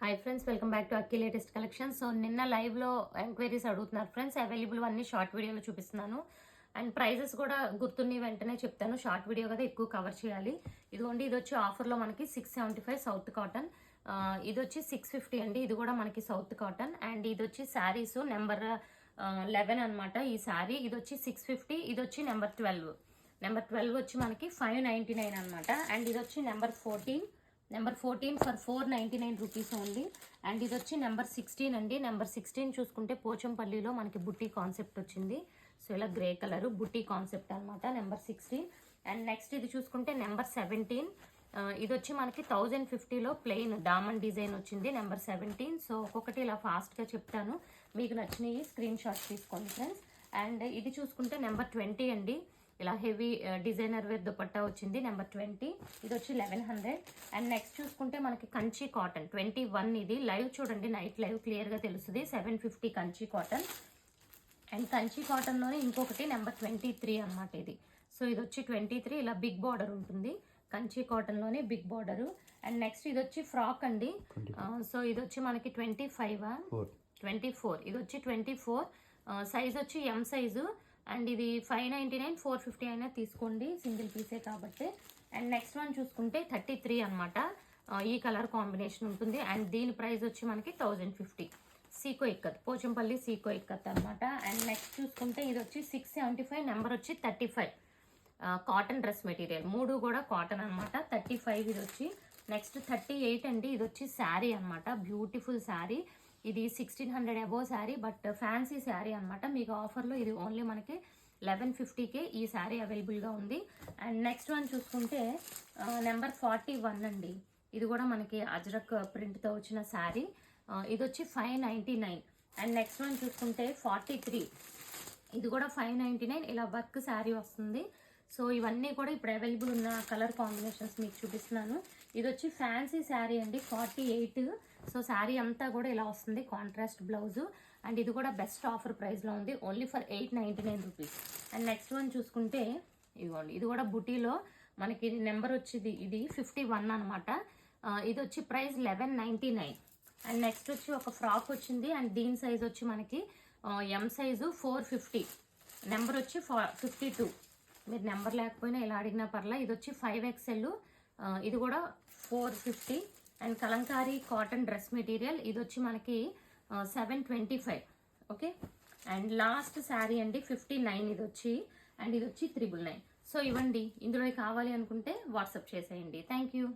Hi friends, welcome back to Akki latest collection. So నిన్న లైవ్లో enquiries అడుగుతున్నారు friends. Available అన్ని షార్ట్ వీడియోలో చూపిస్తున్నాను. అండ్ ప్రైజెస్ కూడా గుర్తుని వెంటనే చెప్తాను. షార్ట్ వీడియో కదా, ఎక్కువ కవర్ చేయాలి. ఇదిగోండి, ఇది వచ్చి ఆఫర్లో మనకి 675 సౌత్ కాటన్. ఇది వచ్చి 650 అండి. ఇది కూడా మనకి సౌత్ కాటన్. అండ్ ఇది వచ్చి శారీస్ నెంబర్ 11 అనమాట. ఈ శారీ ఇది వచ్చి 650. ఇది వచ్చి నెంబర్ 12. నెంబర్ 12 వచ్చి మనకి 599 అనమాట. అండ్ ఇది వచ్చి number 14 for 499 rupees only. And ఇది వచ్చి నెంబర్ 16 అండి. నెంబర్ 16 చూసుకుంటే పోచంపల్లిలో మనకి బుట్టి కాన్సెప్ట్ వచ్చింది. సో ఇలా గ్రే కలర్ బుట్టి కాన్సెప్ట్ అనమాట, నెంబర్ 16. అండ్ నెక్స్ట్ ఇది చూసుకుంటే నెంబర్ 17. ఇది వచ్చి మనకి 1050లో ప్లెయిన్ డామన్ డిజైన్ వచ్చింది, నెంబర్ 17. సో ఒక్కొక్కటి ఇలా ఫాస్ట్గా చెప్తాను, మీకు నచ్చినవి స్క్రీన్ షాట్ తీసుకోండి ఫ్రెండ్స్. అండ్ ఇది చూసుకుంటే నెంబర్ 20 అండి. ఇలా హెవీ డిజైనర్ వేర్ దుపట్టా వచ్చింది, నెంబర్ 20. ఇది వచ్చి 1100. అండ్ నెక్స్ట్ చూసుకుంటే మనకి కంచి కాటన్ 21. ఇది లైవ్ చూడండి, నైట్ లైవ్ క్లియర్గా తెలుస్తుంది. 750 కంచి కాటన్. అండ్ కంచి కాటన్లోనే ఇంకొకటి నెంబర్ 23 అనమాట ఇది. సో ఇది వచ్చి 23, ఇలా బిగ్ బార్డర్ ఉంటుంది. కంచి కాటన్లోనే బిగ్ బార్డరు. అండ్ నెక్స్ట్ ఇది వచ్చి ఫ్రాక్ అండి. సో ఇది వచ్చి మనకి 24. ఇది వచ్చి 24. సైజ్ వచ్చి ఎం సైజు. అండ్ ఇది 599, 450 అయినా తీసుకోండి, సింగిల్ పీసే కాబట్టి. అండ్ నెక్స్ట్ వన్ చూసుకుంటే 33 అనమాట. ఈ కలర్ కాంబినేషన్ ఉంటుంది. అండ్ దీని ప్రైస్ వచ్చి మనకి 1050. సీకో ఇక్కత్, పోచంపల్లి సీకో ఇక్కత్ అనమాట. అండ్ నెక్స్ట్ చూసుకుంటే ఇది వచ్చి 675, నెంబర్ వచ్చి 35. కాటన్ డ్రెస్ మెటీరియల్, మూడు కూడా కాటన్ అనమాట. 35 ఇది వచ్చి. నెక్స్ట్ 38 అండి. ఇది వచ్చి శారీ అనమాట, బ్యూటిఫుల్ శారీ. ఇది 1600 above sari, but fancy sari అనమాట. మీకు ఆఫర్లో ఇది ఓన్లీ మనకి 1150కే ఈ శారీ అవైలబుల్గా ఉంది. అండ్ నెక్స్ట్ వన్ చూసుకుంటే నెంబర్ 41 అండి. ఇది కూడా మనకి అజ్రక్ ప్రింట్తో వచ్చిన శారీ. ఇది వచ్చి 599. అండ్ నెక్స్ట్ వన్ చూసుకుంటే 43. ఇది కూడా 599, ఇలా వర్క్ శారీ వస్తుంది. సో ఇవన్నీ కూడా ఇప్పుడు అవైలబుల్ ఉన్న కలర్ కాంబినేషన్స్ మీకు చూపిస్తున్నాను. ఇది వచ్చి ఫ్యాన్సీ శారీ అండి, 48. సో శారీ అంతా కూడా ఇలా వస్తుంది, కాంట్రాస్ట్ బ్లౌజు. అండ్ ఇది కూడా బెస్ట్ ఆఫర్ ప్రైస్లో ఉంది, only for 899 rupees. And next one చూసుకుంటే ఇదిగోండి, ఇది కూడా బుటీలో మనకి నెంబర్ వచ్చి ఇది 51 అనమాట. ఇది వచ్చి ప్రైస్ 1199. అండ్ నెక్స్ట్ వచ్చి ఒక ఫ్రాక్ వచ్చింది. అండ్ దీని సైజ్ వచ్చి మనకి ఎం సైజు 450, నెంబర్ వచ్చి 52. మీరు నెంబర్ లేకపోయినా ఇలా అడిగినా పర్లా. ఇది వచ్చి 5XL. ఇది కూడా 450. And Kalamkari cotton dress material. ఇది వచ్చి మనకి 725. ఓకే. అండ్ లాస్ట్ శారీ అండి 59 ఇది వచ్చి. అండ్ ఇది వచ్చి 999. సో ఇవ్వండి, ఇందులో కావాలి అనుకుంటే వాట్సాప్ చేసేయండి. Thank you.